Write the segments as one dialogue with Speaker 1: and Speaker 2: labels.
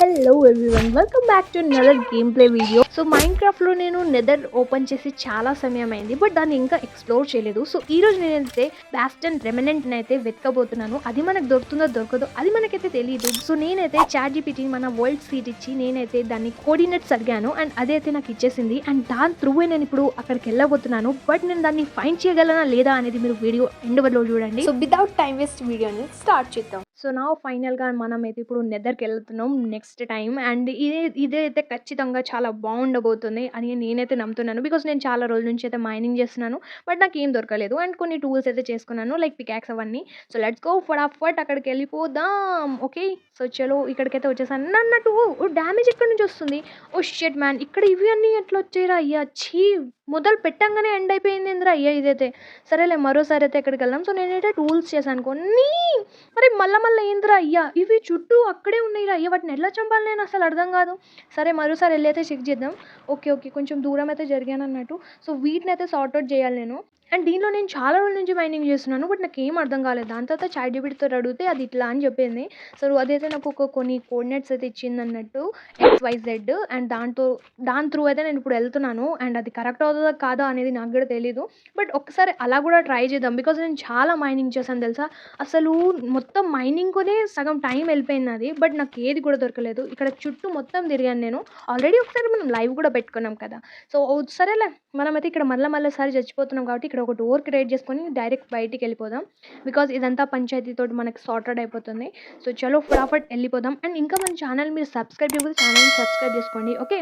Speaker 1: Hello everyone, welcome back to another gameplay video. So మైన్క్రాఫ్ట్లో నేను nether open చేసి చాలా సమయం అయింది, బట్ దాన్ని ఇంకా ఎక్స్ప్లోర్ చేయలేదు. సో ఈ రోజు నేనైతే బ్యాస్టన్ రెమినెంట్ అయితే వెతకబోతున్నాను. అది మనకు దొరుకుతుందో దొరకదో అది మనకైతే తెలియదు. సో నేనైతే ChatGPT మన వరల్డ్ సీట్ ఇచ్చి నేనైతే దాన్ని కోఆర్డినేట్స్ అడిగాను, అండ్ అదైతే నాకు ఇచ్చేసింది. అండ్ దాని త్రూ నేను ఇప్పుడు అక్కడికి వెళ్ళబోతున్నాను. బట్ నేను దాన్ని ఫైండ్ చేయగలనా లేదా అనేది మీరు వీడియో ఎండ్ వరకు చూడండి.
Speaker 2: సో వితౌట్ టైం వేస్ట్ వీడియోని స్టార్ట్ చేద్దాం.
Speaker 1: సో నా ఫైనల్గా మనమైతే ఇప్పుడు నెదర్కి వెళ్తున్నాం నెక్స్ట్ టైం. అండ్ ఇదైతే ఖచ్చితంగా చాలా బాగుండబోతుంది అని నేనైతే నమ్ముతున్నాను. బికాస్ నేను చాలా రోజుల నుంచి అయితే మైనింగ్ చేస్తున్నాను, బట్ నాకు ఏం దొరకలేదు. అండ్ కొన్ని టూల్స్ అయితే చేసుకున్నాను, లైక్ పికాక్స్ అవన్నీ. సో లెట్స్ గో ఫటాఫట్ అక్కడికి వెళ్ళిపోదాం. ఓకే, సో చలో ఇక్కడికైతే వచ్చేసాను. నన్నట్టు డ్యామేజ్ ఎక్కడి నుంచి వస్తుంది? ఓ షెట్ మ్యాన్, ఇక్కడ ఇవి అన్నీ ఎట్లా వచ్చాయిరా అయ్యా? చీ, మొదలు పెట్టంగానే ఎండ్ అయిపోయింది ఇంద్రా అయ్యా ఇదైతే. సరేలే, మరోసారి అయితే ఎక్కడికి వెళ్దాం. సో నేనైతే టూల్స్ చేశాను కొన్ని. మరి మళ్ళీ ఏంద్రా అయ్యా, ఇవి చుట్టూ అక్కడే ఉన్నాయి అయ్యా, వాటిని ఎలా చంపాలి నేను అసలు అర్థం కాదు. సరే మరోసారి వెళ్ళి అయితే చెక్ చేద్దాం. ఓకే ఓకే, కొంచెం దూరం అయితే జరిగాను అన్నట్టు. సో వీటిని అయితే సార్ట్అవుట్ చేయాలి నేను. అండ్ దీనిలో నేను చాలా రోజుల నుంచి మైనింగ్ చేస్తున్నాను, బట్ నాకు ఏం అర్థం కాలేదు. దాని తర్వాత ChatGPTతో అడిగితే అది ఇట్లా అని చెప్పింది. సో అదైతే నాకు కొన్ని కోఆర్డినేట్స్ అయితే ఇచ్చింది అన్నట్టు, XYZ. అండ్ దాని త్రూ అయితే నేను ఇప్పుడు వెళ్తున్నాను. అండ్ అది కరెక్ట్ అవుతుందా కాదా అనేది నాకు కూడా తెలీదు, బట్ ఒక్కసారి అలా కూడా ట్రై చేద్దాం. బికాజ్ నేను చాలా మైనింగ్ చేశాను తెలుసా. అసలు మొత్తం మైనింగ్లోనే సగం టైం వెళ్ళిపోయింది అది, బట్ నాకు ఏది కూడా దొరకలేదు. ఇక్కడ చుట్టూ మొత్తం తిరిగాను నేను. ఆల్రెడీ ఒకసారి మనం లైవ్ కూడా పెట్టుకున్నాం కదా. సో సరేలే, మనమైతే ఇక్కడ మళ్ళీసారి చచ్చిపోతున్నాం కాబట్టి ఇక్కడ ఒక డోర్ క్రియేట్ చేసుకొని డైరెక్ట్ బయటికి వెళ్ళిపోదాం. బికాజ్ ఇదంతా పంచాయతీతో మనకి సార్టెడ్ అయిపోతుంది. సో చలో ఫటాఫట్ వెళ్ళిపోదాం. అండ్ ఇంకా మన ఛానల్ మీరు సబ్స్క్రైబ్ చేయకపోతే ఛానల్ని సబ్స్క్రైబ్ చేసుకోండి. ఓకే,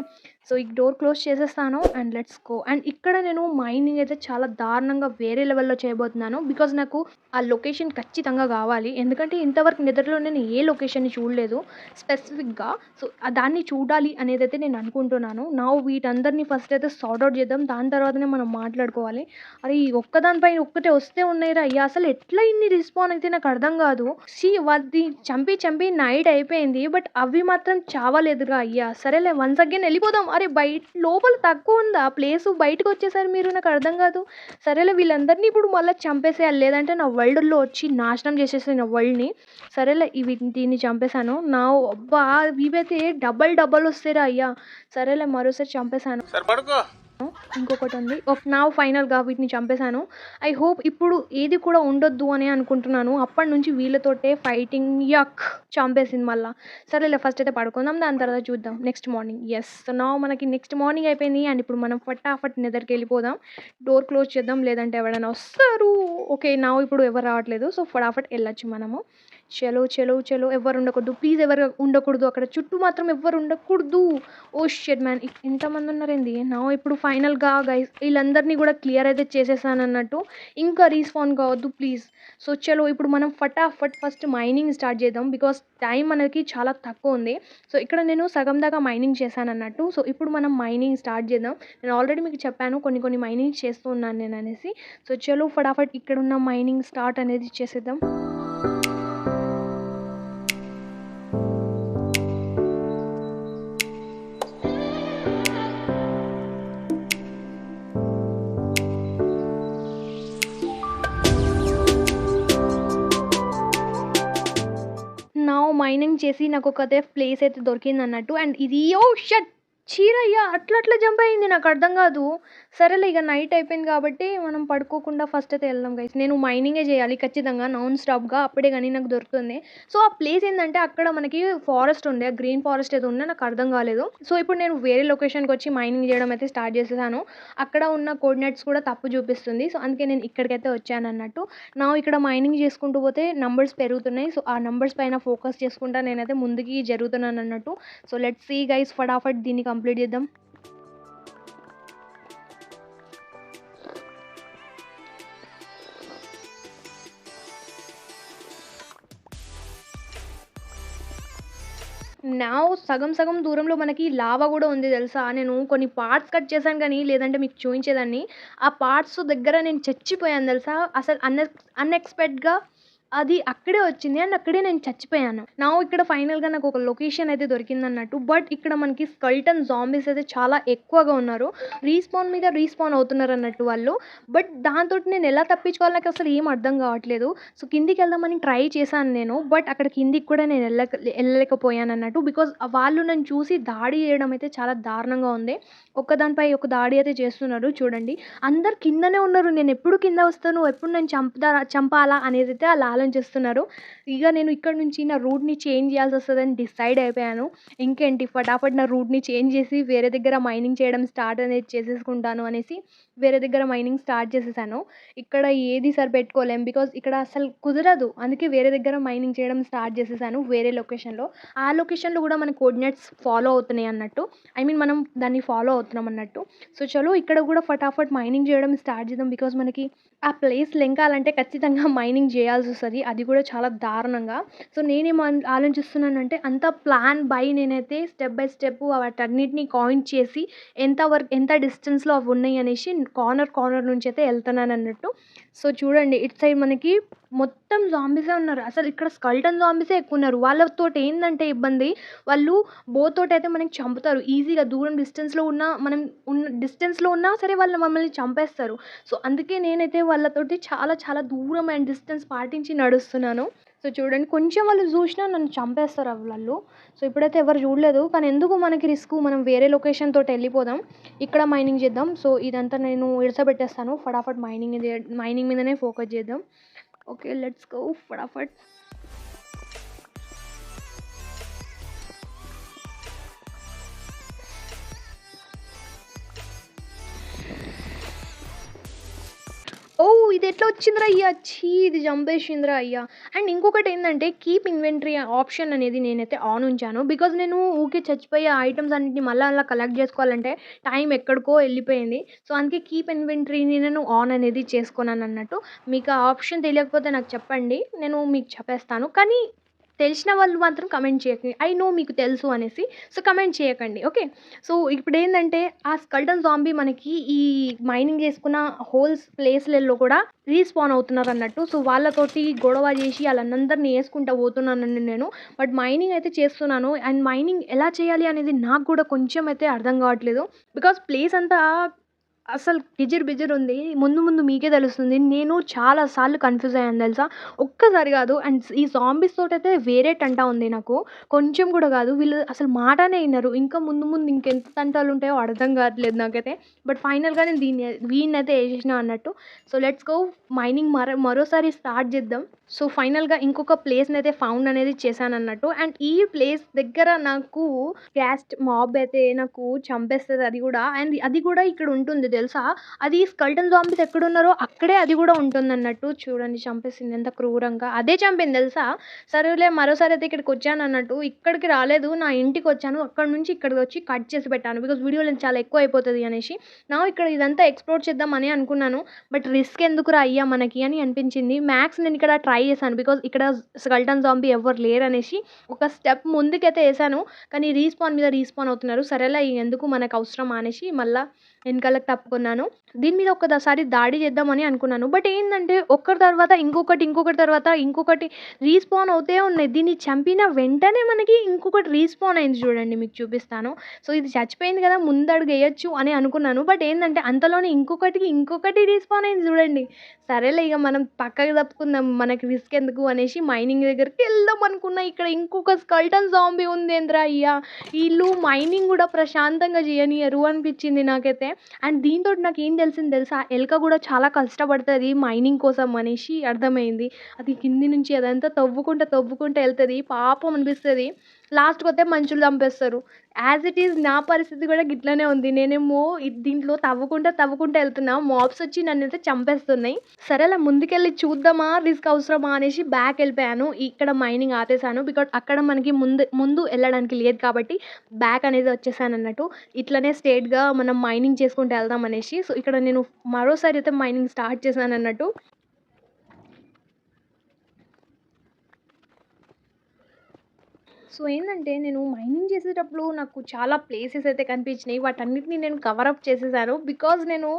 Speaker 1: సో ఈ డోర్ క్లోజ్ చేసేస్తాను అండ్ లెట్స్ గో. అండ్ ఇక్కడ నేను మైనింగ్ అయితే చాలా దారుణంగా వేరే లెవెల్లో చేయబోతున్నాను. బికాజ్ నాకు ఆ లొకేషన్ ఖచ్చితంగా కావాలి, ఎందుకంటే ఇంతవరకు నిద్రలో నేను ఏ లొకేషన్ని చూడలేదు స్పెసిఫిక్గా. సో దాన్ని చూడాలి అనేది అయితే నేను అనుకుంటున్నాను. నా వీటందరినీ ఫస్ట్ అయితే సార్ట్అవుట్ చేద్దాం, దాని తర్వాతనే మనం మాట్లాడుకోవాలి. అరే ఈ ఒక్కదానిపై ఒక్కటే వస్తే ఉన్నాయిరా అయ్యా, అసలు ఎట్లా ఇన్ని రిస్పాన్ అయితే నాకు అర్థం కాదు. వాటి చంపి నైట్ అయిపోయింది, బట్ అవి మాత్రం చావలేదురా అయ్యా. సరేలే, వన్స్ అగైన్ వెళ్ళిపోదాం. అరే లోపల తక్కువ ఉందా ప్లేసు, బయటకు వచ్చేసరి మీరు, నాకు అర్థం కాదు. సరేలే, వీళ్ళందరినీ ఇప్పుడు మళ్ళీ చంపేసేయాలి, లేదంటే నా వరల్డ్లో వచ్చి నాశనం చేసేసాయి నా వరల్డ్ని. సరేలే, దీన్ని చంపేశాను. నా అబ్బా, ఇవైతే డబల్ వస్తాయిరా అయ్యా. సరేలే, మరోసారి చంపేశాను. ఇంకొకటి ఉంది. నా ఫైనల్గా వీటిని చంపేశాను. ఐ హోప్ ఇప్పుడు ఏది కూడా ఉండొద్దు అని అనుకుంటున్నాను. అప్పటి నుంచి వీళ్ళతోటే ఫైటింగ్. చంపేసింది మళ్ళీ. సరేలే, ఫస్ట్ అయితే పడుకుందాం, దాని తర్వాత చూద్దాం నెక్స్ట్ మార్నింగ్. ఎస్, నా మనకి నెక్స్ట్ మార్నింగ్ అయిపోయింది. అండ్ ఇప్పుడు మనం ఫటాఫట్ నిద్రకి వెళ్ళిపోదాం. డోర్ క్లోజ్ చేద్దాం, లేదంటే ఎవరైనా వస్తారు. ఓకే, నా ఇప్పుడు ఎవరు రావట్లేదు. సో ఫటాఫట్ వెళ్ళొచ్చు మనము. చలో ఎవరు ఉండకూడదు ప్లీజ్, ఎవరు ఉండకూడదు అక్కడ చుట్టూ మాత్రం ఎవరు ఉండకూడదు. ఓ షెట్ మ్యాన్, ఎంతమంది ఉన్నారేంది నా. ఇప్పుడు ఫైనల్గా గైస్ వీళ్ళందరినీ కూడా క్లియర్ అయితే చేసేసాను అన్నట్టు. ఇంకా రీస్పాన్ కావద్దు ప్లీజ్. సో చలో ఇప్పుడు మనం ఫటాఫట్ ఫస్ట్ మైనింగ్ స్టార్ట్ చేద్దాం, బికాస్ టైం మనకి చాలా తక్కువ ఉంది. సో ఇక్కడ నేను సగం దాకా మైనింగ్ చేశాను అన్నట్టు. సో ఇప్పుడు మనం మైనింగ్ స్టార్ట్ చేద్దాం. నేను ఆల్రెడీ మీకు చెప్పాను కొన్ని మైనింగ్ చేస్తూ ఉన్నాను నేను అనేసి. సో చలో ఫటాఫట్ ఇక్కడ ఉన్న మైనింగ్ స్టార్ట్ అనేది చేసేద్దాం. మైనింగ్ చేసి నాకు ఒక ప్లేస్ అయితే దొరికింది అన్నట్టు. అండ్ ఇది షట్ చీరయ్యా, అట్లా జంప్ అయింది, నాకు అర్థం కాదు. సరేలే, ఇక నైట్ అయిపోయింది కాబట్టి మనం పడుకోకుండా ఫస్ట్ అయితే వెళ్దాం గైస్. నేను మైనింగే చేయాలి ఖచ్చితంగా నాన్ స్టాప్గా, అప్పుడే కానీ నాకు దొరుకుతుంది. సో ఆ ప్లేస్ ఏంటంటే అక్కడ మనకి ఫారెస్ట్ ఉండే, గ్రీన్ ఫారెస్ట్ ఏదో ఉండే, నాకు అర్థం కాలేదు. సో ఇప్పుడు నేను వేరే లొకేషన్కి వచ్చి మైనింగ్ చేయడం అయితే స్టార్ట్ చేసేసాను. అక్కడ ఉన్న కోఆర్డినేట్స్ కూడా తప్పు చూపిస్తుంది. సో అందుకే నేను ఇక్కడికైతే వచ్చాను అన్నట్టు. నా ఇక్కడ మైనింగ్ చేసుకుంటూ పోతే నంబర్స్ పెరుగుతున్నాయి. సో ఆ నంబర్స్ పైన ఫోకస్ చేసుకుంటా నేనైతే ముందుకి జరుగుతున్నాను అన్నట్టు. సో లెట్స్ సీ గైస్, ఫటాఫట్ దీన్ని కంప్లీట్ చేద్దాం. నా సగం దూరంలో మనకి లావా కూడా ఉంది తెలుసా. నేను కొన్ని పార్ట్స్ కట్ చేశాను కానీ లేదంటే మీకు చూపించేదాన్ని. ఆ పార్ట్స్ దగ్గర నేను చచ్చిపోయాను తెలుసా. అసలు అన్ఎక్స్పెక్టెడ్గా అది అక్కడే వచ్చింది అండ్ అక్కడే నేను చచ్చిపోయాను. నౌ ఇక్కడ ఫైనల్‌గా నాకు ఒక లొకేషన్ అయితే దొరికిందన్నట్టు. బట్ ఇక్కడ మనకి స్కెల్టన్ జాంబీస్ అయితే చాలా ఎక్కువగా ఉన్నారు. రీస్పాన్ మీద రీస్పాన్ అవుతున్నారన్నట్టు వాళ్ళు. బట్ దాంతోటి నేను ఎలా తప్పించుకోవాలో నాకసలు ఏం అర్థం కావట్లేదు. సో, కిందికెళ్దామని ట్రై చేశాను నేను. బట్ అక్కడ కిందికి కూడా నేను ఎళ్ళలేకపోయానన్నట్టు. బికాజ్ వాళ్ళు నన్ను చూసి దాడి చేయడం అయితే చాలా దారుణంగా ఉంది. ఒకదానిపై ఒక దాడి అయితే చేస్తున్నారు చూడండి. అందరు కిందనే ఉన్నారు. నేనెప్పుడు కింద వస్తాను, ఎప్పుడు నన్ను చంపాలా అనేదైతే ఆళ్ళు ఆలోచిస్తున్నారు. ఇగ నేను ఇక్కడి నుంచి నా రూట్‌ని చేంజ్ చేయాల్సొస్తదని డిసైడ్ అయిపోయాను. ఇంకేంటి ఫటాఫట్ నా రూట్‌ని చేంజ్ చేసి వేరే దగ్గర మైనింగ్ చేయడం స్టార్ట్ అనేది చేసేసుకుంటాను అనేసి వేరే దగ్గర మైనింగ్ స్టార్ట్ చేసేసాను. ఇక్కడ ఏది సరిపెట్టుకోలేం. బికాజ్ ఇక్కడ అసలు కుదరదు. అందుకే వేరే దగ్గర మైనింగ్ చేయడం స్టార్ట్ చేసేసాను వేరే లొకేషన్‌లో. ఆ లొకేషన్‌లో కూడా మన కోఆర్డినేట్స్ ఫాలో అవుతున్నాయి అన్నట్టు. ఐ మీన్ మనం దాన్ని ఫాలో అవుతున్నాం అన్నట్టు. సో, చలో ఇక్కడ కూడా ఫటాఫట్ మైనింగ్ చేయడం స్టార్ట్ చేద్దాం. బికాజ్ మనకి ఆ ప్లేస్ లెంకాలంటే ఖచ్చితంగా మైనింగ్ చేయాల్సొస్తది. అది కూడా చాలా దారుణంగా. సో, నేనేం ఆలోచిస్తున్నానంటే అంతా ప్లాన్ బై నేనైతే స్టెప్ బై స్టెప్ వాటన్నిటిని కౌంట్ చేసి ఎంత డిస్టెన్స్‌లో అవి ఉన్నాయి అనేసి కార్నర్ నుంచైతే ఎళ్తున్నానన్నట్టు. సో, చూడండి ఇటు సైడ్ మనకి మొత్తం జాంబీసే ఉన్నారు. అసలు ఇక్కడ స్కెల్టన్ జాంబీసే ఎక్కువున్నారు. వాళ్ళతోటి ఏందంటే ఇబ్బంది, వాళ్ళు బోతోటైతే మనకి చంపుతారు. ఈజీగా దూరం డిస్టెన్స్‌లో ఉన్నా మనం డిస్టెన్స్‌లో ఉన్నా సరే వాళ్ళు మమ్మల్ని చంపేస్తారు. సో, అందుకే నేనైతే వాళ్ళతోటి చాలా చాలా దూరం అండ్ డిస్టెన్స్ పాటించి నడుస్తున్నాను. సో, చూడండి కొంచెం వాళ్ళు జూషినా నన్ను చంపేస్తారు వాళ్ళు. సో, ఇప్పుడైతే ఎవరు చూడలేదు. కానీ ఎందుకు మనకి రిస్కు, మనం వేరే లొకేషన్ తోటి ఎళ్ళిపోదాం. ఇక్కడ మైనింగ్ చేద్దాం. సో, ఇదంతా నేను ఇడిసబెట్టేస్తాను. ఫటాఫట్ మైనింగ్ మీదనే ఫోకస్ చేద్దాం. ఓకే. లెట్స్ గో ఫటాఫట్. ఓహ్! ఇదెట్లా వచ్చిందిరా అయ్యా! ఛీ! ఇది చంపేసిందిరా అయ్యా! అండ్ ఇంకొకటేందంటే కీప్ ఇన్వెంటరీ ఆప్షన్ అనేది నేనైతే ఆన్ ఉంచాను. బికాజ్ నేను ఊకే చచ్చిపోయే ఐటెమ్స్ అన్నిటిని మళ్ళా కలెక్ట్ చేసుకోవాలంటే టైం ఎక్కడికో ఎళ్ళిపోయింది. సో, అందుకే కీప్ ఇన్వెంటరీని నేను ఆన్ అనేది చేసుకున్నానన్నట్టు. మీకు ఆ ఆప్షన్ తెలియకపోతే నాకు చెప్పండి. నేను మీకు చెప్పేస్తాను. కానీ తెలిసిన వాళ్ళు మాత్రం కమెంట్ చేయకండి. ఐ నో మీకు తెలుసు అనేసి. సో, కమెంట్ చేయకండి. ఓకే. సో, ఇప్పుడేందంటే ఆ స్కెల్టన్ జాంబీ మనకి ఈ మైనింగ్ చేసుకున్న ప్లేస్‌లలో కూడా రీస్పాన్ అవుతున్నారన్నట్టు. సో, వాళ్ళతోటి గొడవ చేసి ఆళ్ళనందరిని ఏసుకుంటా పోతున్నానండి నేను. బట్ మైనింగ్ అయితే చేస్తున్నాను. అండ్ మైనింగ్ ఎలా చేయాలి అనేది నాకు కూడా కొంచెం అయితే అర్థం కావట్లేదు. బికాజ్ ప్లేస్ అంతా అసలు కిజిర్ బిజిర్ ఉంది. ముందు ముందు మీకే తెలుస్తుంది. నేను చాలా సార్లు కన్‌ఫ్యూజ్ అయ్యాను తెలుసా! ఒక్కసారి కాదు. అండ్ ఈ జాంబీస్ తోటైతే వేరే తంటా ఉంది నాకు. కొంచెం కూడా కాదు. వీళ్ళు అసలు మాటనే ఇనరు. ఇంకా ముందు ముందు ఇంకెంత తంటాలుంటాయో అర్థం కావట్లేదు నాకైతే. బట్ ఫైనల్‌గా నేను వీడినైతే ఏసేసినా అన్నట్టు. సో, లెట్స్ గో మైనింగ్ మరోసారి స్టార్ట్ చేద్దాం. సో, ఫైనల్‌గా ఇంకొక ప్లేస్‌నైతే ఫౌండ్ అనేది చేశానన్నట్టు. అండ్ ఈ ప్లేస్ దగ్గర నాకు క్యాస్ట్ మాబ్ అయితే నాకు చంపేస్తది అది కూడా. అండ్ అది కూడా ఇక్కడ ఉంటుంది తెలుసా! అది స్కెల్టన్ జాంబీస్ ఎక్కడున్నారో అక్కడే అది కూడా ఉంటుందన్నట్టు. చూడండి చంపేసింది ఎంత క్రూరంగా. అదే చంపింది తెలుసా! సరేలే మరోసారి అయితే ఇక్కడికొచ్చానన్నట్టు. ఇక్కడికి రాలేదు. నా ఇంటికొచ్చాను. అక్కడి నుంచి ఇక్కడికొచ్చి కట్ చేసి పెట్టాను. బికాజ్ వీడియో లెంత్ చాలా ఎక్కువ అయిపోతది అనేసి. ఇక్కడ ఇదంతా ఎక్స్‌ప్లోర్ చేద్దామని అనుకున్నాను. బట్ రిస్క్ ఎందుకురా అయ్యా మనకి అని అనిపించింది. మ్యాక్స్ నేను ఇక్కడ ట్రై చేశాను. బికాజ్ ఇక్కడ స్కెల్టన్ జాంబీ ఎవ్వరు లేరనేసి ఒక స్టెప్ ముందుకైతే ఏసాను. కానీ రీస్పాన్ మీద రీస్పాన్ అవుతున్నారు. సరేలే ఎందుకు మనకు అవసరమా అనేసి మళ్ళా వెనకాలకి తప్పుకున్నాను. దీని మీద ఒక్కసారి దాడి చేద్దామని అనుకున్నాను. బట్ ఏందంటే ఒకరి తర్వాత ఇంకొకటి తర్వాత ఇంకొకటి రీస్పాన్ అవుతే ఉన్నాయి. దీన్ని చంపిన వెంటనే మనకి ఇంకొకటి రీస్పాన్ అయింది చూడండి మీకు చూపిస్తాను. సో, ఇది చచ్చిపోయింది కదా! ముందడుగేయొచ్చు అని అనుకున్నాను. బట్ ఏందంటే అంతలోనే ఇంకొకటి రీస్పాన్ అయింది చూడండి. సరేలే ఇగ మనం పక్కకి తప్పుకుందాం. మనకి రిస్క్ ఎందుకు అనేసి మైనింగ్ దగ్గరికి వెళ్దాం అనుకున్నా. ఇక్కడ ఇంకొక స్కెల్టన్ జాంబీ ఉందేందిరా అయ్యా! ఈళ్ళు మైనింగ్ కూడా ప్రశాంతంగా చేయనియ్యరు అనిపించింది నాకైతే. అండ్ దీనితోటి నాకేం తెలిసింది తెలుసా! ఎలక కూడా చాలా కష్టపడతది మైనింగ్ కోసం అనేసి అర్థమైంది. అది కింది నుంచి అదంతా తవ్వుకుంటా ఎళ్తది. పాపం అనిపిస్తది. లాస్ట్‌కొస్తే మనుషులు చంపేస్తారు. యాజ్ ఇట్ ఈజ్ నా పరిస్థితి కూడా గిట్లనే ఉంది. నేనేమో దీంట్లో తవ్వుకుంటా ఎళ్తున్నా. మాబ్స్ వచ్చి నన్నైతే చంపేస్తున్నాయి. సరేలే ముందుకెళ్ళి చూద్దామా, రిస్క్ అవసరమా అనేసి బ్యాక్ ఎళ్ళిపోయాను. ఇక్కడ మైనింగ్ ఆపేసాను. బికాజ్ అక్కడ మనకి ముందు ఎళ్ళడానికి లేదు కాబట్టి బ్యాక్ అనేది వచ్చేసానన్నట్టు. ఇట్లనే స్ట్రెయిట్‌గా మనం మైనింగ్ చేసుకుంటూ ఎళ్దాం అనేసి. సో, ఇక్కడ నేను మరోసారి అయితే మైనింగ్ స్టార్ట్ చేశానన్నట్టు. సో ఏందంటే, నేను మైనింగ్ చేసేటప్పుడు నాకు చాలా ప్లేసెస్ అయితే కనిపించినాయి. వాటన్నిటిని నేను కవర్ అప్ చేసేసాను. బికాజ్ నేను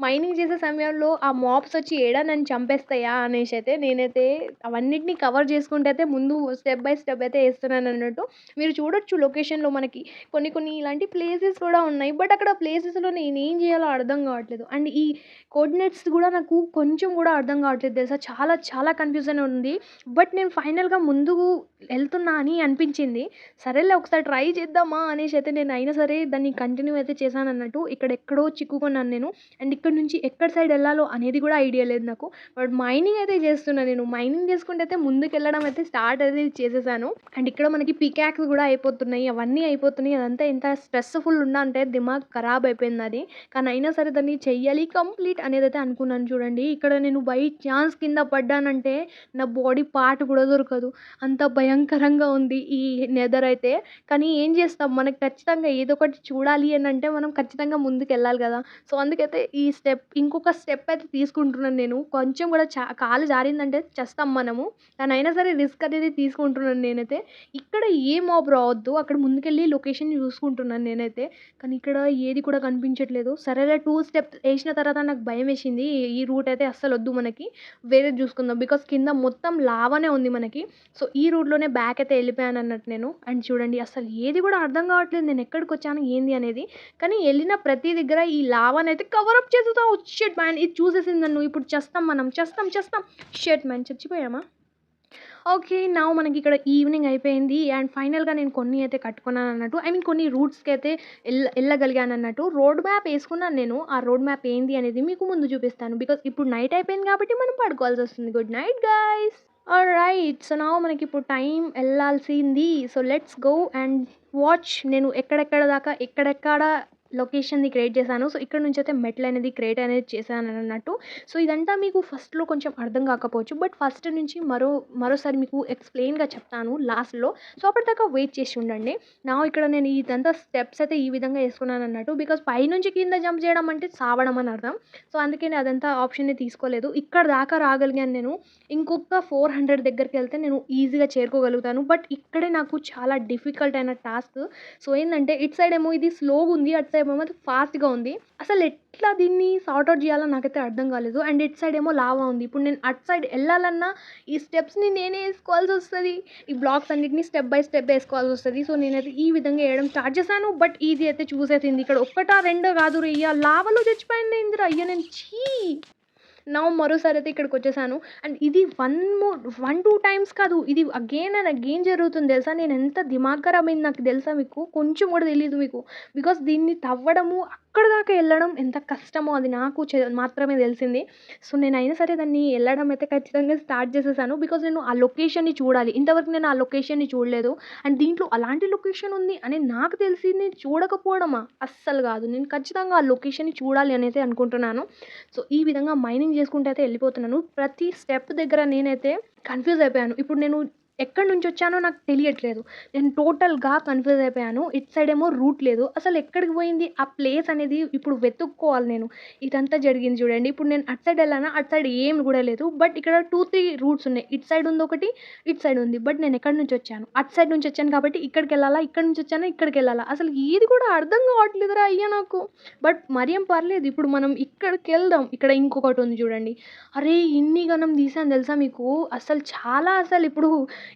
Speaker 1: మైనింగ్ చేసే సమయంలో ఆ మాబ్స్ వచ్చి ఏడ నన్ను చంపేస్తాయా అనేసైతే నేనైతే అవన్నిటిని కవర్ చేసుకుంటూ అయితే ముందు స్టెప్ బై స్టెప్ అయితే ఏస్తున్నానన్నట్టు. మీరు చూడొచ్చు లొకేషన్‌లో మనకి కొన్ని కొన్ని ఇలాంటి ప్లేసెస్ కూడా ఉన్నాయి. బట్ అక్కడ ప్లేసెస్‌లో నేనేం చేయాలో అర్థం కావట్లేదు. అండ్ ఈ కోఆర్డినేట్స్ కూడా నాకు కొంచెం కూడా అర్థం కావట్లేదు తెలుసా! చాలా చాలా కన్‌ఫ్యూజన్ ఉంది. బట్ నేను ఫైనల్‌గా ముందుకు ఎళ్తున్నా అని అనిపించింది. సరేలే ఒకసారి ట్రై చేద్దామా అనేసైతే నేను అయినా సరే దాన్ని కంటిన్యూ అయితే చేశానన్నట్టు. ఇక్కడెక్కడో చిక్కుకున్నాను నేను. అండ్ ఇక్కడి నుంచి ఎక్కడి సైడ్ ఎళ్ళాలో అనేది కూడా ఐడియా లేదు నాకు. బట్ మైనింగ్ అయితే చేస్తున్నా నేను. మైనింగ్ చేసుకుంటూ అయితే ముందుకెళ్ళడం అయితే స్టార్ట్ అయితే చేసేసాను. అండ్ ఇక్కడ మనకి పికాక్స్ కూడా అయిపోతున్నాయి. అవన్నీ అయిపోతున్నాయి. అదంతా ఎంత స్ట్రెస్‌ఫుల్ ఉన్నా అంటే దిమాగ్ ఖరాబ్ అయిపోయింది నాది. కానీ అయినా సరే దాన్ని చెయ్యాలి కంప్లీట్ అనేదైతే అనుకున్నాను చూడండి. ఇక్కడ నేను బై ఛాన్స్ కింద పడ్డానంటే నా బాడీ పార్ట్ కూడా దొరకదు. అంత భయంకరంగా ఉంది ఈ నెదర్ అయితే. కానీ ఏం చేస్తాం, మనకు ఖచ్చితంగా ఏదో ఒకటి చూడాలి అనంటే మనం ఖచ్చితంగా ముందుకెళ్ళాలి గదా! సో, అందుకైతే ఈ ఇంకొక స్టెప్ అయితే తీసుకుంటున్నాను నేను. కొంచెం కూడా కాలు జారిందంటే చస్తాం మనము. కానీ అయినా సరే రిస్క్ అనేది తీసుకుంటున్నాను నేనైతే. ఇక్కడ ఏ మాబ్ రావద్దు. అక్కడ ముందుకెళ్ళి లొకేషన్‌ని చూసుకుంటున్నాను నేనైతే. కానీ ఇక్కడ ఏది కూడా కనిపించట్లేదు. సరేలే 2 స్టెప్స్ ఏసిన తర్వాత నాకు భయమేసింది. ఈ రూట్ అయితే అస్సలొద్దు మనకి. వేరేది చూసుకుందాం. బికాజ్ కింద మొత్తం లావానే ఉంది మనకి. సో, ఈ రూట్‌లోనే బ్యాక్ అయితే ఎళ్ళిపోయానన్నట్టు నేను. అండ్ చూడండి అసలు ఏది కూడా అర్థం కావట్లేదు నేను ఎక్కడికొచ్చాను ఏంది అనేది. కానీ ఎళ్ళిన ప్రతి దగ్గర ఈ లావానైతే కవర్ అప్ చేసేసా. ఓహ్! షిట్ మ్యాన్ ఇది చూసేసింది నన్ను. ఇప్పుడు చస్తాం మనం. చస్తాం. షిట్ మ్యాన్ చచ్చిపోయామా? ఓకే. నౌ మనకిక్కడ ఈవినింగ్ అయిపోయింది. అండ్ ఫైనల్‌గా నేను కొన్ని అయితే కట్టుకున్నానన్నట్టు. ఐ మీన్ కొన్ని రూట్స్‌కైతే ఎళ్ళగలిగానన్నట్టు. రోడ్ మ్యాప్ ఏసుకున్నాను నేను. ఆ రోడ్ మ్యాప్ ఏంది అనేది మీకు ముందు చూపిస్తాను. బికాజ్ ఇప్పుడు నైట్ అయిపోయింది కాబట్టి మనం పడుకోవాల్సొస్తుంది. Good night guys. Alright. So, now మనకిప్పుడు టైం ఎళ్ళాల్సింది. So, let's go and watch నేను ఎక్కడెక్కడ దాకా ఎక్కడెక్కడ లొకేషన్‌ని క్రియేట్ చేశాను. సో, ఇక్కడ నుంచయితే మెట్లనేది క్రియేట్ అనేది చేశానన్నట్టు. సో, ఇదంతా మీకు ఫస్ట్‌లో కొంచెం అర్థం కాకపోవచ్చు. బట్ ఫస్ట్ నుంచి మరోసారి మీకు ఎక్స్‌ప్లెయిన్‌గా చెప్తాను లాస్ట్‌లో. సో, అప్పటిదాకా వెయిట్ చేసి ఉండండి. ఇక్కడ నేను ఇదంతా స్టెప్స్ అయితే ఈ విధంగా ఏసుకున్నానన్నట్టు. బికాజ్ పైనుంచి కింద జంప్ చేయడం అంటే సావడం అని అర్థం. సో, అందుకే నేను అదంతా ఆప్షన్‌ని తీసుకోలేదు. ఇక్కడ దాకా రాగలిగాను నేను. ఇంకొక 400 దగ్గరికెళ్తే నేను ఈజీగా చేరుకోగలుగుతాను. బట్ ఇక్కడే నాకు చాలా డిఫికల్ట్ అయిన టాస్క్. సో, ఏందంటే ఇటు సైడ్ ఏమో ఇది స్లోగుంది. అటు సైడ్ ఏమో ఫాస్ట్‌గా ఉంది. అసలు ఎట్లా దీన్ని సార్ట్ ఔట్ చేయాలో నాకైతే అర్థం కాలేదు. అండ్ ఇటు సైడ్ ఏమో లావా ఉంది. ఇప్పుడు నేను అటు సైడ్ ఎళ్ళాలన్నా ఈ స్టెప్స్‌ని నేనే ఏసుకోవాల్సొస్తది. ఈ బ్లాక్స్ అన్నిటిని స్టెప్ బై స్టెప్ ఏసుకోవాల్సొస్తది. సో, నేనైతే ఈ విధంగా ఏయడం స్టార్ట్ చేశాను. బట్ ఇది అయితే చూసేసింది. ఇక్కడ ఒక్కటా రెండో కాదు రయ్య లావాలో చచ్చిపోయిందేందిరా అయ్య నేను మరోసారి అయితే ఇక్కడికొచ్చేసాను. అండ్ ఇది 1, 2 టైమ్స్ కాదు. ఇది అగైన్ అండ్ అగైన్ జరుగుతుంది తెలుసా! నేను ఎంత దిమాగ్ ఖరాబ్ అయింది నాకు తెలుసా మీకు? కొంచెం కూడా తెలీదు మీకు. బికాజ్ దీన్ని తవ్వడము, అక్కడి దాకా ఎళ్ళడం ఎంత కష్టమో అది నాకు మాత్రమే తెలిసింది. సో, నేనైనా సరే దాన్ని ఎళ్ళడం అయితే ఖచ్చితంగా స్టార్ట్ చేసేసాను. బికాజ్ నేను ఆ లొకేషన్‌ని చూడాలి. ఇంతవరకు నేను ఆ లొకేషన్‌ని చూడలేదు. అండ్ దీంట్లో అలాంటి లొకేషన్ ఉంది అని నాకు తెలిసి నేను చూడకపోవడమా? అస్సలు కాదు. నేను ఖచ్చితంగా ఆ లొకేషన్‌ని చూడాలి అనైతే అనుకుంటున్నాను. సో, ఈ విధంగా మైనింగ్ చేసుకుంటూ అయితే ఎళ్ళిపోతున్నాను. ప్రతి స్టెప్ దగ్గర నేనైతే కన్‌ఫ్యూజ్ అయిపోయాను. ఇప్పుడు నేను ఎక్కడి నుంచొచ్చానో నాకు తెలియట్లేదు. నేను టోటల్‌గా కన్‌ఫ్యూజ్ అయిపోయాను. ఇటు సైడ్ ఏమో రూట్ లేదు. అసలు ఎక్కడికి పోయింది? ఆ ప్లేస్ అనేది ఇప్పుడు వెతుక్కోవాలి నేను. ఇదంతా జరిగింది చూడండి. ఇప్పుడు నేను అటు సైడ్ ఎళ్ళానా? అటు సైడ్ ఏమి కూడా లేదు. బట్ ఇక్కడ 2, 3 రూట్స్ ఉన్నాయి. ఇటు సైడ్ ఉందొకటి, ఇటు సైడ్ ఉంది. బట్ నేను ఎక్కడి నుంచొచ్చాను? అటు సైడ్ నుంచొచ్చాను కాబట్టి ఇక్కడికెళ్ళాలా? ఇక్కడి నుంచొచ్చానా? ఇక్కడికెళ్ళాలా? అసలు ఏది కూడా అర్థం కావట్లేదురా అయ్యా నాకు. బట్ మరి ఏం పర్లేదు. ఇప్పుడు మనం ఇక్కడికెళ్దాం. ఇక్కడ ఇంకొకటి ఉంది చూడండి. అరే! ఇన్ని గనం తీసాను తెలుసా మీకు? అసలు ఇప్పుడు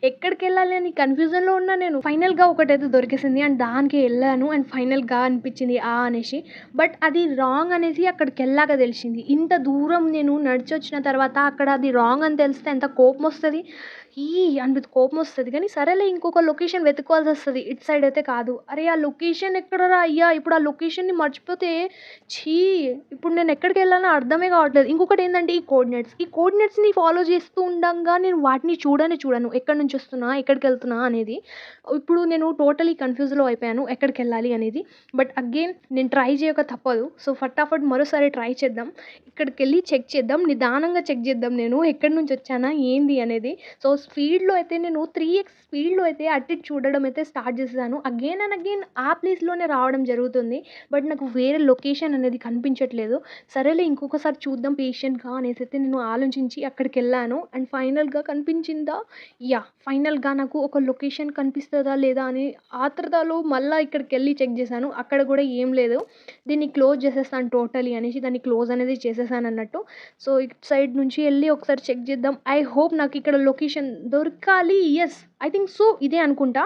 Speaker 1: ఎక్కడికెళ్ళాలి అని కన్‌ఫ్యూజన్‌లో ఉన్నా నేను. ఫైనల్‌గా ఒకటైతే దొరికేసింది. అండ్ దానికి ఎళ్ళాను. అండ్ ఫైనల్‌గా అనిపించింది అనేసి. బట్ అది రాంగ్ అనేసి అక్కడికెళ్ళాక తెలిసింది. ఇంత దూరం నేను నడిచొచ్చిన తర్వాత అక్కడ అది రాంగ్ అని తెలిస్తే ఎంత కోపమొస్తది. అని కోపమొస్తది. కానీ సరేలే ఇంకొక లొకేషన్ వెతుక్కోవాల్సొస్తది. ఇటు సైడ్ అయితే కాదు. అరే! ఆ లొకేషన్ ఎక్కడరా అయ్యా! ఇప్పుడు ఆ లొకేషన్‌ని మర్చిపోతే ఛీ! ఇప్పుడు నేను ఎక్కడికెళ్ళానో అర్థమే కావట్లేదు. ఇంకొకటేందంటే ఈ కోఆర్డినేట్స్‌ని ఫాలో చేస్తూ ఉండంగా నేను వాటిని చూడను. ఎక్కడి నుంచి వస్తున్నా? ఎక్కడికెళ్తున్నా అనేది. ఇప్పుడు నేను టోటలీ కన్‌ఫ్యూజ్‌లో అయిపోయాను. ఎక్కడికెళ్ళాలి అనేది. బట్ అగైన్ నేను ట్రై చేయక తప్పదు. సో, ఫటాఫట్ మరోసారి ట్రై చేద్దాం. ఇక్కడికెళ్ళి చెక్ చేద్దాం. నిదానంగా చెక్ చేద్దాం నేను. ఎక్కడి నుంచి వచ్చానా? ఏంది అనేది. సో, స్పీడ్‌లో అయితే నేను 3x స్పీడ్‌లో అయితే అటు ఇటు చూడడం అయితే స్టార్ట్ చేసేసాను. అగైన్ అండ్ అగైన్ ఆ ప్లేస్‌లోనే రావడం జరుగుతుంది. బట్ నాకు వేరే లొకేషన్ అనేది కనిపించట్లేదు. సరేలే ఇంకొకసారి చూద్దాం పేషెంట్‌గా అనేసైతే నేను ఆలోచించి అక్కడికెళ్ళాను. అండ్ ఫైనల్‌గా కనిపించిందా? యాహ్! ఫైనల్‌గా నాకు ఒక లొకేషన్ కనిపిస్తదా లేదా అని ఆత్రుతలో మళ్ళా ఇక్కడికెళ్ళి చెక్ చేశాను. అక్కడ కూడా ఏం లేదు. దీన్ని క్లోజ్ చేసేస్తాను టోటలీ అనేసి దాన్ని క్లోజ్ అనేది చేసేసానన్నట్టు. సో, ఇటు సైడ్ నుంచి ఎళ్లి ఒకసారి చెక్ చేద్దాం. ఐ హోప్ నాకిక్కడ లొకేషన్ దొరకాలి. యెస్! I think so. ఇదే అనుకుంటా.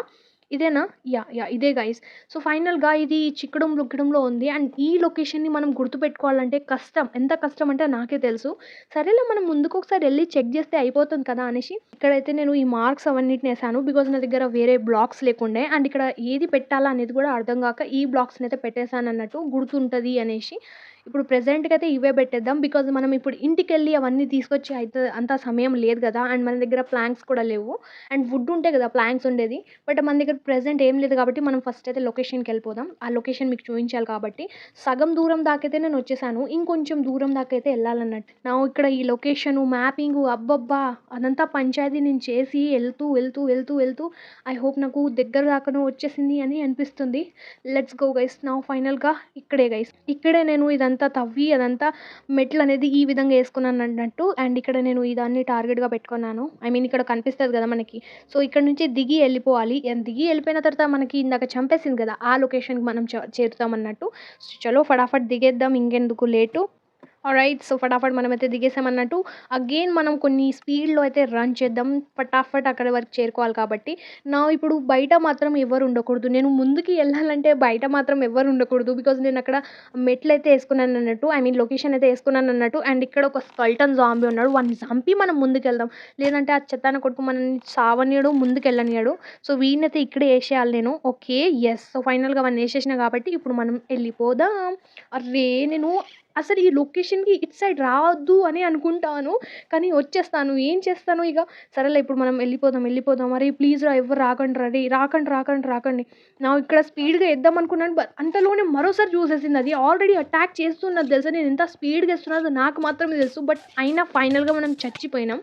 Speaker 1: ఇదేనా? యాహ్! ఇదే గైస్. సో, ఫైనల్‌గా ఇది చిక్కడం లుక్కడంలో ఉంది. అండ్ ఈ లొకేషన్‌ని మనం గుర్తుపెట్టుకోవాలంటే కష్టం. ఎంత కష్టం అంటే నాకే తెలుసు. సరేలే మనం ముందుకొకసారి ఎళ్లి చెక్ చేస్తే అయిపోతుంది కదా అనేసి ఇక్కడైతే నేను ఈ మార్క్స్ అవన్నిటినేసాను. బికాజ్ నా దగ్గర వేరే బ్లాక్స్ లేకుండే. అండ్ ఇక్కడ ఏది పెట్టాలా అనేది కూడా అర్థం గాక ఈ బ్లాక్స్‌నైతే పెట్టేసానన్నట్టు గుర్తుంటది అనేసి. ఇప్పుడు ప్రెజెంట్‌కైతే ఇవే పెట్టేద్దాం. బికాజ్ మనం ఇప్పుడు ఇంటికెళ్ళి అవన్నీ తీసుకొచ్చి అంత సమయం లేదు గదా! అండ్ మన దగ్గర ప్లాంక్స్ కూడా లేవు. అండ్ వుడ్ ఉంటే గదా ప్లాంక్స్ ఉండేది. బట్ మన దగ్గర ప్రెజెంట్ ఏం లేదు కాబట్టి మనం ఫస్ట్ అయితే లొకేషన్‌కెళ్ళిపోదాం. ఆ లొకేషన్ మీకు చూయించాలి కాబట్టి సగం దూరం దాకైతే నేనొచ్చేసాను. ఇంకొంచెం దూరం దాకైతే ఎళ్ళాలన్నట్టు. ఇక్కడ ఈ లొకేషను, మ్యాపింగు అబ్బబ్బా! అదంతా పంచాయతీ నేను చేసి వెళ్తూ ఐ హోప్ నాకు దగ్గర దాకాను వచ్చేసింది అని అనిపిస్తుంది. Let's go guys. నౌ ఫైనల్‌గా ఇక్కడే గైస్. ఇక్కడే నేను ఇదంతా తవ్వి అదంతా మెట్లనేది ఈ విధంగా ఏసుకున్నానన్నట్టు. అండ్ ఇక్కడ నేను ఇదాన్ని టార్గెట్‌గా పెట్టుకున్నాను. ఐ మీన్ ఇక్కడ కనిపిస్తది గదా మనకి. సో, ఇక్కడ నుంచి దిగి ఎళ్ళిపోవాలి. దిగి ఎళ్ళిపోయిన తర్వాత మనకి ఇందాక చంపేసింది గదా! ఆ లొకేషన్‌కి మనం చేరుతామన్నట్టు. చలో ఫటాఫట్ దిగేద్దాం ఇంకెందుకు లేటు. ఆల్రైట్. సో, ఫటాఫట్ మనమైతే దిగేసామన్నట్టు. అగైన్ మనం కొన్ని స్పీడ్‌లో అయితే రన్ చేద్దాం. ఫటాఫట్ అక్కడి వరకు చేరుకోవాలి కాబట్టి. ఇప్పుడు బయట మాత్రం ఎవ్వరు ఉండకూడదు. నేను ముందుకి ఎళ్ళాలంటే బయట మాత్రం ఎవ్వరు ఉండకూడదు. బికాజ్ నేనక్కడ మెట్లయితే ఏసుకున్నానన్నట్టు. ఐ మీన్ లొకేషన్ అయితే ఏసుకున్నానన్నట్టు. అండ్ ఇక్కడ ఒక స్కెల్టన్ జాంబీ ఉన్నాడు. వాడిని చంపి మనం ముందుకెళ్దాం. లేదంటే ఆ చెత్తాన కొడుకు మనల్ని చావనీయడు, ముందుకెళ్ళనీయడు. సో, వీడినైతే ఇక్కడే ఏసేయాలి నేను. ఓకే. యెస్. సో, ఫైనల్‌గా వాడిని ఏసేసినా కాబట్టి ఇప్పుడు మనం ఎళ్ళిపోదాం. అర్రే! నేను అసలు ఈ లొకేషన్‌కి ఇటు సైడ్ రావద్దు అని అనుకుంటాను. కానీ వచ్చేస్తాను. ఏం చేస్తాను ఇగ. సరేలే ఇప్పుడు మనం ఎళ్ళిపోదాం. అరే ప్లీజ్ రా ఎవ్వరు రాకండిరా రేయ్! రాకండి. ఇక్కడ స్పీడ్‌గా ఎద్దాం అనుకున్నాను. అంతలోనే మరోసారి చూసేసింది అది. ఆల్రెడీ అటాక్ చేస్తున్నది తెలుసా. నేను ఎంత స్పీడ్‌గా ఎస్తున్నానో నాకు మాత్రమే తెలుసు. బట్ అయినా ఫైనల్‌గా మనం చచ్చిపోయినాం.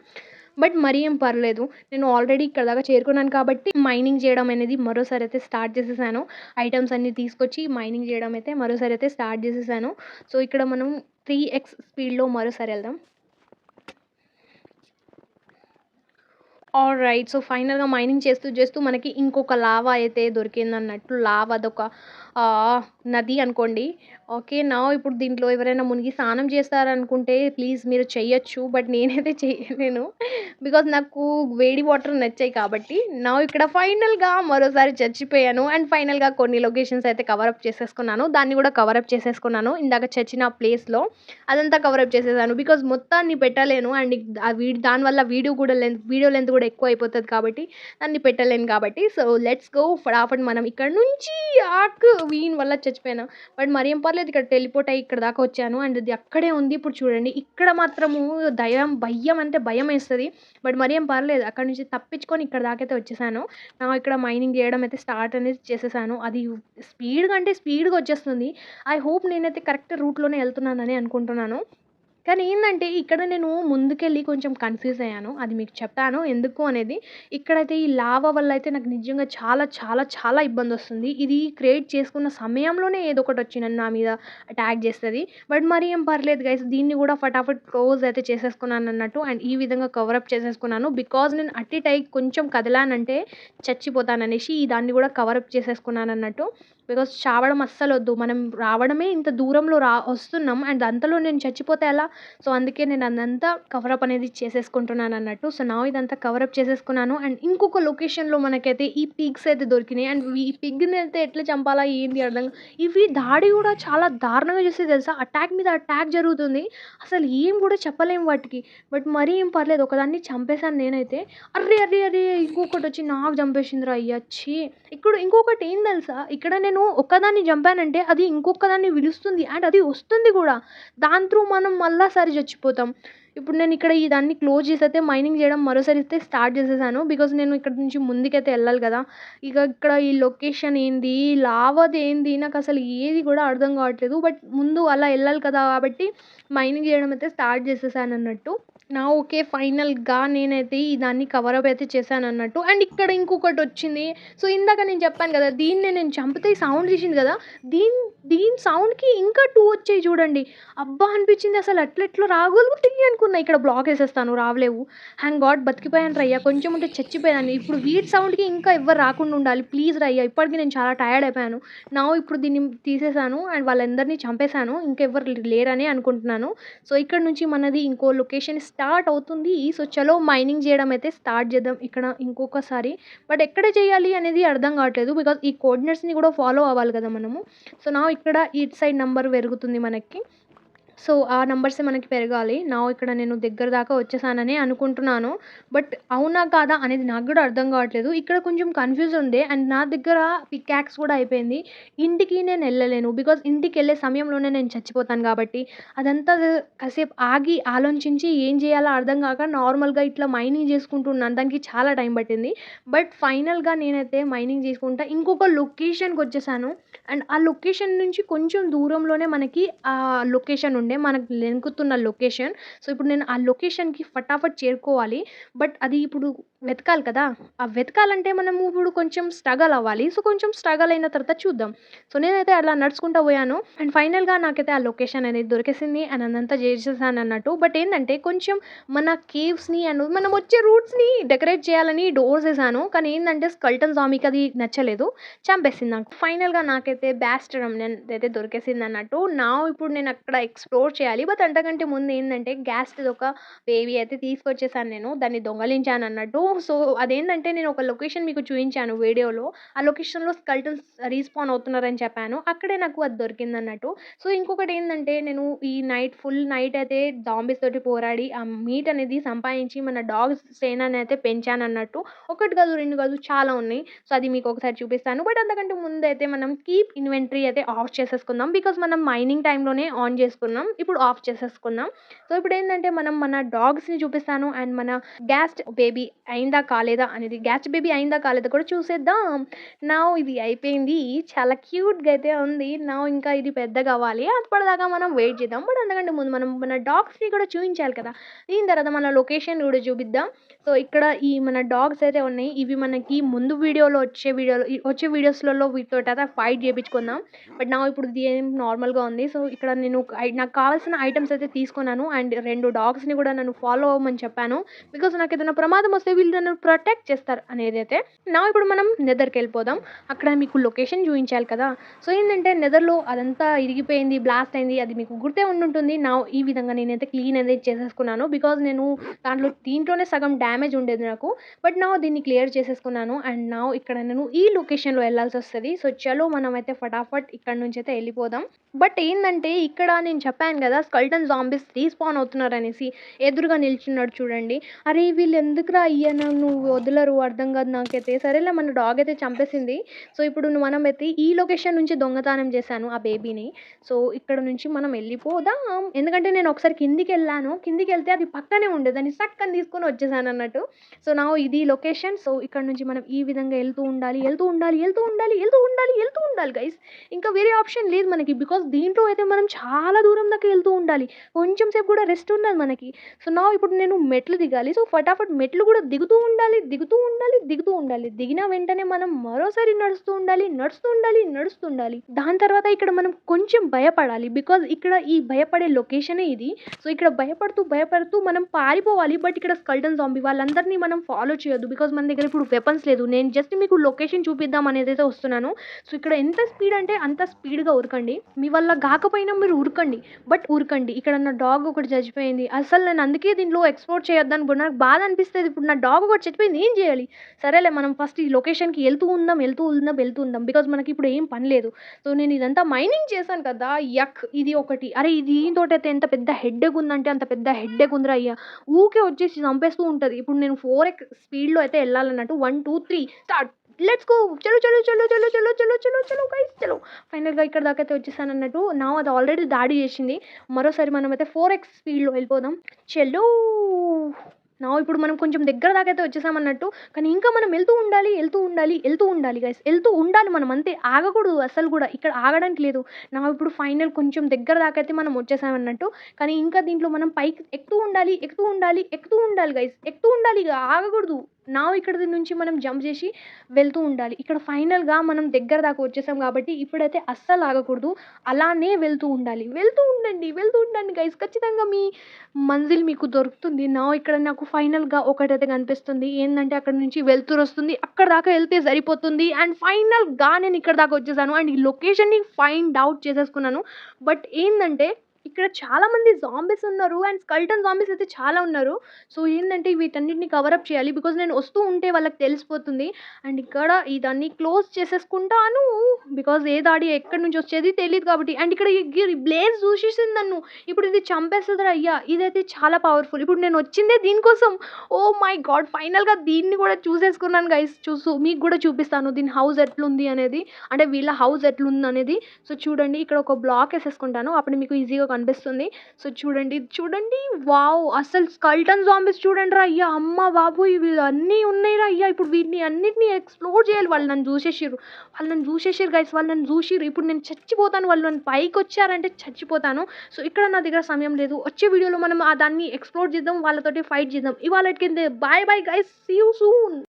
Speaker 1: బట్ మరీ ఏం పర్లేదు. నేను ఆల్రెడీ ఇక్కడ దాకా చేరుకున్నాను కాబట్టి మైనింగ్ చేయడం అనేది మరోసారి అయితే స్టార్ట్ చేసేసాను. ఐటెమ్స్ అన్నీ తీసుకొచ్చి మైనింగ్ చేయడం అయితే మరోసారి అయితే స్టార్ట్ చేసేసాను. సో, ఇక్కడ మనం 3x స్పీడ్‌లో మరోసారి ఎళ్దాం. ఆల్రైట్. సో, ఫైనల్‌గా మైనింగ్ చేస్తూ మనకి ఇంకొక లావా అయితే దొరికిందన్నట్టు. అదొక నది అనుకోండి. ఓకే. ఇప్పుడు దీంట్లో ఎవరైనా మునిగి స్నానం చేస్తారనుకుంటే ప్లీజ్ మీరు చెయ్యొచ్చు. బట్ నేనైతే చెయ్యలేను. బికాజ్ నాకు వేడి వాటర్ నచ్చాయి కాబట్టి. ఇక్కడ ఫైనల్‌గా మరోసారి చచ్చిపోయాను. అండ్ ఫైనల్‌గా కొన్ని లొకేషన్స్ అయితే కవరప్ చేసేసుకున్నాను. దాన్ని కూడా కవరప్ చేసేసుకున్నాను. ఇందాక చచ్చిన ప్లేస్‌లో అదంతా కవరప్ చేసేసాను. బికాజ్ మొత్తాన్ని పెట్టలేను. అండ్ దానివల్ల వీడియో లెంత్ కూడా ఎక్కువ అయిపోతది కాబట్టి దాన్ని పెట్టలేను కాబట్టి. సో, లెట్స్ గో ఫటాఫట్ మనం ఇక్కడ నుంచి వీని వల్ల చచ్చిపోయాను. బట్ మరి ఏం పర్లేదు ఇక్కడ టెలిపోర్ట్ అయ్యి ఇక్కడ దాకా వచ్చాను. అండ్ అది అక్కడే ఉంది. ఇప్పుడు చూడండి ఇక్కడ మాత్రము భయం అంటే భయమేస్తది. బట్ మరి ఏం పర్లేదు. అక్కడి నుంచి తప్పించుకొని ఇక్కడ దాకైతే వచ్చేసాను. ఇక్కడ మైనింగ్ చేయడం అయితే స్టార్ట్ అనేది చేసేసాను. అది స్పీడ్‌గా వచ్చేస్తుంది. ఐ హోప్ నేనైతే కరెక్ట్ రూట్‌లోనే ఎళ్తున్నానని అనుకుంటున్నాను. కానీ ఏందంటే ఇక్కడ నేను ముందుకెళ్ళి కొంచెం కన్‌ఫ్యూజ్ అయ్యాను. అది మీకు చెప్తాను ఎందుకు అనేది. ఇక్కడైతే ఈ లావా వల్ల అయితే నాకు నిజంగా చాలా ఇబ్బందొస్తుంది. ఇది క్రియేట్ చేసుకున్న సమయంలోనే ఏదో ఒకటొచ్చి నా మీద అటాక్ చేస్తది. బట్ మరి ఏం పర్లేదు గైస్. దీన్ని కూడా ఫటాఫట్ క్లోజ్ అయితే చేసేసుకున్నానన్నట్టు. అండ్ ఈ విధంగా కవరప్ చేసేసుకున్నాను. బికాజ్ నేను అటు ఇటు అయ్యి కొంచెం కదిలానంటే చచ్చిపోతాననేసి దాన్ని కూడా కవరప్ చేసేసుకున్నానన్నట్టు. బికాజ్ చావడం అస్సలొద్దు. మనం రావడమే ఇంత దూరంలో వస్తున్నాం. అండ్ అంతలో నేను చచ్చిపోతే ఎలా? సో, అందుకే నేను అదంతా కవరప్ అనేది చేసేసుకుంటున్నానన్నట్టు. సో, ఇదంతా కవరప్ చేసేసుకున్నాను. అండ్ ఇంకొక లొకేషన్‌లో మనకైతే ఈ పిగ్స్ అయితే దొరికినాయి. అండ్ ఈ పిగ్‌ని అయితే ఎట్లా చంపాలా ఏంది అర్థం ఇవి దాడి కూడా చాలా దారుణంగా చేస్తాయి తెలుసా? అటాక్ మీద అటాక్ జరుగుతుంది. అసలు ఏం కూడా చెప్పలేము వాటికి. బట్ మరీ ఏం పర్లేదు. ఒకదాన్ని చంపేసాను నేనైతే. అర్రే! ఇంకొకటొచ్చి నాకు చంపేసిందిరా అయ్య! ఛీ! ఇక్కడ ఇంకొకటి ఏం తెలుసా? ఇక్కడ నేను ఒక్కదాన్ని చంపానంటే అది ఇంకొక దాన్ని పిలుస్తుంది. అండ్ అది వస్తుంది కూడా. దాని త్రూ మనం మళ్ళాసారి చచ్చిపోతాం. ఇప్పుడు నేను ఇక్కడ ఇదాన్ని క్లోజ్ చేసైతే మైనింగ్ చేయడం మరోసారి అయితే స్టార్ట్ చేసేసాను. బికాజ్ నేను ఇక్కడి నుంచి ముందుకైతే ఎళ్ళాలి కదా! ఇక్కడ ఈ లొకేషన్ ఏంది? లావాదేంది? నాకసలు ఏది కూడా అర్థం కావట్లేదు. బట్ ముందు అలా ఎళ్ళాలి కదా! కాబట్టి మైనింగ్ చేయడం అయితే స్టార్ట్ చేసేసానన్నట్టు. ఓకే. ఫైనల్‌గా నేనైతే దాన్ని కవర్ అప్ అయితే చేశానన్నట్టు. అండ్ ఇక్కడ ఇంకొకటొచ్చింది. సో, ఇందాక నేను చెప్పాను గదా! దీన్ని నేను చంపితే ఈ సౌండ్ చేసింది గదా! దీని దీని సౌండ్‌కి ఇంకా 2 వచ్చాయి చూడండి. అబ్బా! అనిపించింది అసలు అట్లెట్లా రాగలుగుతాయి అనుకున్నా. ఇక్కడ బ్లాక్ ఏసేస్తాను రావలేవు. థాంక్ గాడ్ బతికిపోయాను రయ్య. కొంచెం ఉంటే చచ్చిపోయేదాన్ని. ఇప్పుడు వీటి సౌండ్‌కి ఇంకా ఎవ్వరు రాకుండా ఉండాలి. ప్లీజ్ రయ్య. ఇప్పటికి నేను చాలా టైర్డ్ అయిపోయాను. ఇప్పుడు దీన్ని తీసేసాను అండ్ వాళ్ళందరిని చంపేసాను. ఇంకెవ్వరు లేరని అనుకుంటున్నాను. సో, ఇక్కడ నుంచి మనది ఇంకో లొకేషన్ స్టార్ట్ అవుతుంది. సో, చలో మైనింగ్ జేయడం అయితే స్టార్ట్ చేద్దాం ఇక్కడ ఇంకొకసారి. బట్ ఎక్కడ చేయాలి అనేది అర్థం కావట్లేదు. బికాజ్ ఈ కోఆర్డినేట్స్‌ని కూడా ఫాలో అవ్వాలి కదా మనము. సో, ఇక్కడ ఇటు సైడ్ నంబర్ పెరుగుతుంది మనకి. సో, ఆ నంబర్సే మనకి పెరగాలి. ఇక్కడ నేను దగ్గర దాకా వచ్చేసాననే అనుకుంటున్నాను. బట్ అవునా? కాదా? అనేది నాకు గూడా అర్థం కావట్లేదు. ఇక్కడ కొంచెం కన్‌ఫ్యూజ్ ఉంది. అండ్ నా దగ్గర పికాక్స్ కూడా అయిపోయింది. ఇంటికి నేనెళ్ళలేను. బికాజ్ ఇంటికెళ్ళే సమయంలోనే నేను చచ్చిపోతాను గాబట్టి, అదంతా కాసేపు ఆగి ఆలోచించి ఏం జేయాలో అర్థం గాక నార్మల్‌గా ఇట్లా మైనింగ్ జేసుకుంటున్నాను. దానికి చాలా టైం పట్టింది. బట్ ఫైనల్‌గా నేనైతే మైనింగ్ జేసుకుంటా ఇంకొక లొకేషన్‌కొచ్చేసాను. అండ్ ఆ లొకేషన్ నుంచి కొంచెం దూరంలోనే మనకి ఆ లొకేషన్ ఉండే. మనకు లెంకుతున్న లొకేషన్. సో, ఇప్పుడు నేను ఆ లొకేషన్‌కి ఫటాఫట్ చేరుకోవాలి. బట్ అది ఇప్పుడు వెతకాలి కదా! ఆ వెతకాలంటే మనము ఇప్పుడు కొంచెం స్ట్రగల్ అవ్వాలి. సో, కొంచెం స్ట్రగల్ అయిన తర్వాత చూద్దాం. సో, నేనైతే అలా నడుచుకుంటా పోయాను. అండ్ ఫైనల్‌గా నాకైతే ఆ లొకేషన్ అనేది దొరికేసింది. అండ్ అదంతా చేసేసానన్నట్టు. బట్ ఏందంటే కొంచెం మన కేవ్స్‌ని అండ్ మనం వచ్చే రూట్స్‌ని డెకరేట్ చేయాలని డోర్స్ ఏసాను. కానీ ఏందంటే స్కెల్టన్ జాంబీకి అది నచ్చలేదు. చంపేసింది నాకు. ఫైనల్‌గా నాకైతే బ్యాస్ట్ రెమినెంట్ అయితే దొరికేసిందన్నట్టు. ఇప్పుడు నేను అక్కడ ఎక్స్‌ప్లోర్ చేయాలి. బట్ అంతకంటే ముందు ఏందంటే గ్యాస్‌ది ఒక బేబీ అయితే తీసుకొచ్చేసాను నేను. దాన్ని దొంగలించానన్నట్టు. సో, అదేంటంటే నేను ఒక లొకేషన్ మీకు చూయించాను వీడియోలో. ఆ లొకేషన్‌లో స్కెల్టన్స్ రీస్పాన్ అవుతున్నారని చెప్పాను. అక్కడే నాకు అది దొరికిందన్నట్టు. సో, ఇంకొకటేందంటే నేను ఈ ఫుల్ నైట్ అయితే జాంబీస్ తోటి పోరాడి ఆ మీట్ అనేది సంపాదించి మన డాగ్స్ సేననైతే పెంచానన్నట్టు. ఒకటి కాదు, 2 కాదు చాలా ఉన్నాయి. సో, అది మీకు ఒకసారి చూపిస్తాను. బట్ అంతకంటే ముందైతే మనం కీప్ ఇన్వెంటరీ అయితే ఆఫ్ చేసేసుకుందాం. బికాజ్ మనం మైనింగ్ టైమ్‌లోనే ఆన్ చేసుకున్నాం. ఇప్పుడు ఆఫ్ చేసేసుకుందాం. సో, ఇప్పుడేంటంటే మనం మన డాగ్స్‌ని చూపిస్తాను. అండ్ మన గ్యాస్ట్ బేబీ అయిందా? కాలేదా? అనేది గ్యాస్ట్ బేబీ అయిందా? కాలేదా? కూడా చూసేద్దాం. ఇది అయిపోయింది. చాలా క్యూట్‌గా అయితే ఉంది. ఇంకా ఇది పెద్దగవ్వాలి. అప్పటిదాకా మనం వెయిట్ చేద్దాం. బట్ అంతకంటే ముందు మనం మన డాగ్స్‌ని కూడా చూయించాలి కదా! దీని తర్వాత మన లొకేషన్ కూడా చూపిద్దాం. సో, ఇక్కడ ఈ మన డాగ్స్ అయితే ఉన్నాయి. ఇవి మనకి ముందు వచ్చే వీడియోస్‌లలో వీటితోటైతే ఫైట్ చేపించుకుందాం. బట్ ఇప్పుడు ఇది ఏం నార్మల్‌గా ఉంది. సో, ఇక్కడ నేను నాకు కావాల్సిన ఐటెమ్స్ అయితే తీసుకున్నాను. అండ్ 2 డాగ్స్‌ని కూడా నన్ను ఫాలో అవ్వమని చెప్పాను. బికాజ్ నాకేదైనా ప్రమాదం వస్తే వీళ్ళు నన్ను ప్రొటెక్ట్ చేస్తారు అనేదైతే. ఇప్పుడు మనం నెదర్‌కెళ్ళిపోదాం. అక్కడ మీకు లొకేషన్ చూయించాలి కదా! సో, ఏంటంటే నెదర్‌లో అదంతా ఇరిగిపోయింది, బ్లాస్ట్ అయింది. అది మీకు గుర్తే ఉండుంటుంది. ఈ విధంగా నేనైతే క్లీన్ అనేది చేసేసుకున్నాను. బికాజ్ నేను దీంట్లోనే సగం డ్యామేజ్ ఉండేది నాకు. బట్ దీన్ని క్లియర్ చేసేసుకున్నాను. అండ్ ఇక్కడ నేను ఈ లొకేషన్‌లో ఎళ్ళాల్సొస్తది. సో, చలో మనమైతే ఫటాఫట్ ఇక్కడి నుంచైతే ఎళ్ళిపోదాం. బట్ ఏందంటే ఇక్కడ నేను చెప్పాను గదా! స్కెల్టన్ జాంబీస్ రీస్పాన్ అవుతున్నారనేసి. ఎదురుగా నిల్చున్నాడు చూడండి. అరే! వీళ్ళెందుకురా నన్ను వదలరు అర్థం కాదు నాకైతే. సరేలే మన డాగ్ అయితే చంపేసింది. సో, ఇప్పుడు మనమైతే ఈ లొకేషన్ నుంచి దొంగతనం చేశాను ఆ బేబీని. సో, ఇక్కడ నుంచి మనం ఎళ్ళిపోదాం. ఎందుకంటే నేను ఒకసారి కిందికెళ్ళాను. కిందికెళ్తే అది పక్కనే ఉండే. దాన్ని సక్కని తీసుకొని వచ్చేసానన్నట్టు. సో, ఇది లొకేషన్. సో, ఇక్కడ నుంచి మనం ఈ విధంగా ఎళ్తూ ఉండాలి. గైస్. ఇంకా వేరే ఆప్షన్ లేదు మనకి. బికాజ్ దీంట్లో అయితే మనం చాలా దూరం దాకా ఎళ్తూ ఉండాలి. కొంచెం సేపు కూడా రెస్ట్ ఉండదు మనకి. సో, ఇప్పుడు నేను మెట్లు దిగాలి. సో, ఫటాఫట్ మెట్లు కూడా దిగుతూ ఉండాలి. దిగిన వెంటనే మనం మరోసారి నడుస్తూ ఉండాలి. దాని తర్వాత ఇక్కడ మనం కొంచెం భయపడాలి. బికాజ్ ఇక్కడ ఈ భయపడే లొకేషనే ఇది. సో, ఇక్కడ భయపడుతూ మనం పారిపోవాలి. బట్ ఇక్కడ స్కెల్టన్ జాంబీ వాళ్ళందరినీ మనం ఫాలో చేయొద్దు. బికాజ్ మన దగ్గర ఇప్పుడు వెపన్స్ లేదు. నేను జస్ట్ మీకు లొకేషన్ చూపిద్దాం అనేదైతే వస్తున్నాను. సో, ఇక్కడ ఎంత స్పీడ్ అంటే అంత స్పీడ్‌గా ఉరకండి. మీ వల్ల గాకపోయినా మీరు ఉరకండి. ఇక్కడ నా డాగ్ ఒకటి చచ్చిపోయింది. అసలు నేను అందుకే దీంట్లో ఎక్స్‌ప్లోర్ చేయొద్దనుకున్నా. నాకు బాధ అనిపిస్తది. ఇప్పుడు నా డాగ్ ఒకటి చచ్చిపోయింది. ఏం చేయాలి? సరేలే మనం ఫస్ట్ ఈ లొకేషన్‌కి వెళ్తూ ఉందాం. బికాజ్ మనకి ఇప్పుడు ఏం పని లేదు. సో, నేను ఇదంతా మైనింగ్ చేశాను కదా! ఇది ఒకటి. అరే! దీనితోటైతే ఎంత పెద్ద హెడ్‌ఏక్ ఉందంటే అంత పెద్ద హెడ్‌ఏక్ ఉందిరా అయ్యా! ఊకే వచ్చేసి చంపేస్తూ ఉంటది. ఇప్పుడు నేను 4x స్పీడ్‌లో అయితే ఎళ్ళాలన్నట్టు. 1, 2, 3 స్టార్ట్. Let's go. చలో గైస్ చలో. ఫైనల్‌గా ఇక్కడ దాకా అయితే వచ్చేసానన్నట్టు. అది ఆల్రెడీ దాడి చేసింది. మరోసారి మనమైతే 4x స్పీడ్‌లో వెళ్ళిపోదాం. చలో. ఇప్పుడు మనం కొంచెం దగ్గర దాకైతే వచ్చేసామన్నట్టు. కానీ ఇంకా మనం వెళ్తూ ఉండాలి గైస్. వెళ్తూ ఉండాలి మనం అంతే. ఆగకూడదు అస్సలు గూడా. ఇక్కడ ఆగడానికి లేదు. ఇప్పుడు ఫైనల్ కొంచెం దగ్గర దాకైతే మనం వచ్చేసామన్నట్టు. కానీ ఇంకా దీంట్లో మనం పైకి ఎక్కుతూ ఉండాలి గైస్. ఎక్కుతూ ఉండాలి ఇగ ఆగకూడదు. ఇక్కడి నుంచి మనం జంప్ చేసి వెళ్తూ ఉండాలి. ఇక్కడ ఫైనల్‌గా మనం దగ్గర దాకా వచ్చేసాం కాబట్టి ఇప్పుడైతే అస్సలు ఆగకూడదు. అలానే వెళ్తూ ఉండండి గైస్. ఖచ్చితంగా మీ మంజిల్ మీకు దొరుకుతుంది. ఇక్కడ నాకు ఫైనల్‌గా ఒకటైతే కనిపిస్తుంది. ఏందంటే అక్కడి నుంచి వెలుతురొస్తుంది. అక్కడి దాకా ఎళ్తే సరిపోతుంది. అండ్ ఫైనల్‌గా నేను ఇక్కడి దాకా వచ్చేసాను. అండ్ ఈ లొకేషన్‌ని ఫైండ్ ఔట్ చేసేసుకున్నాను. బట్ ఏందంటే ఇక్కడ చాలామంది జాంబీస్ ఉన్నారు. అండ్ స్కెలిటన్ జాంబీస్ అయితే చాలా ఉన్నారు. సో ఏందంటే వీటన్నిటిని కవర్ అప్ చేయాలి. బికాజ్ నేను వస్తూ ఉంటే వాళ్ళకి తెలిసిపోతుంది. అండ్ ఇక్కడ ఇదన్నీ క్లోజ్ చేసేసుకుంటాను. బికాజ్ ఏ దాడి ఎక్కడి నుంచి వచ్చేది తెలీదు కాబట్టి. అండ్ ఇక్కడ ఈ బ్లేజ్ చూసేసింది నన్ను. ఇప్పుడు ఇది చంపేస్తదిరా అయ్యా! ఇదైతే చాలా పవర్‌ఫుల్. ఇప్పుడు నేను వచ్చిందే దీనికోసం. Oh my God! ఫైనల్‌గా దీన్ని కూడా చూసేసుకున్నాను గైస్. మీకు కూడా చూపిస్తాను దీని హౌస్ ఎట్లుంది అనేది. అంటే వీళ్ళ హౌస్ ఎట్లుందనేది. సో చూడండి ఇక్కడ ఒక బ్లాక్ ఏసేసుకుంటాను. అప్పుడు మీకు ఈజీగా కనిపిస్తుంది. సో చూడండి. వావ్! అసలు స్కెలిటన్ జాంబీస్ చూడండిరా అయ్యా! అమ్మ బాబోయ్! వీళ్ళన్నీ ఉన్నాయిరా అయ్యా! ఇప్పుడు వీటిని అన్నిటిని ఎక్స్‌ప్లోర్ చేయాలి. వాళ్ళు నన్ను చూసేసిర్రు గైస్. వాళ్ళు నన్ను చూసిర్రు. ఇప్పుడు నేను చచ్చిపోతాను. వాళ్ళు నన్ను పైకొచ్చారంటే చచ్చిపోతాను. సో ఇక్కడ నా దగ్గర సమయం లేదు. వచ్చే వీడియోలో మనం దాన్ని ఎక్స్‌ప్లోర్ చేద్దాం. వాళ్ళతోటి ఫైట్ చేద్దాం. ఇవాళటికి ఇంతే. Bye guys. See you soon.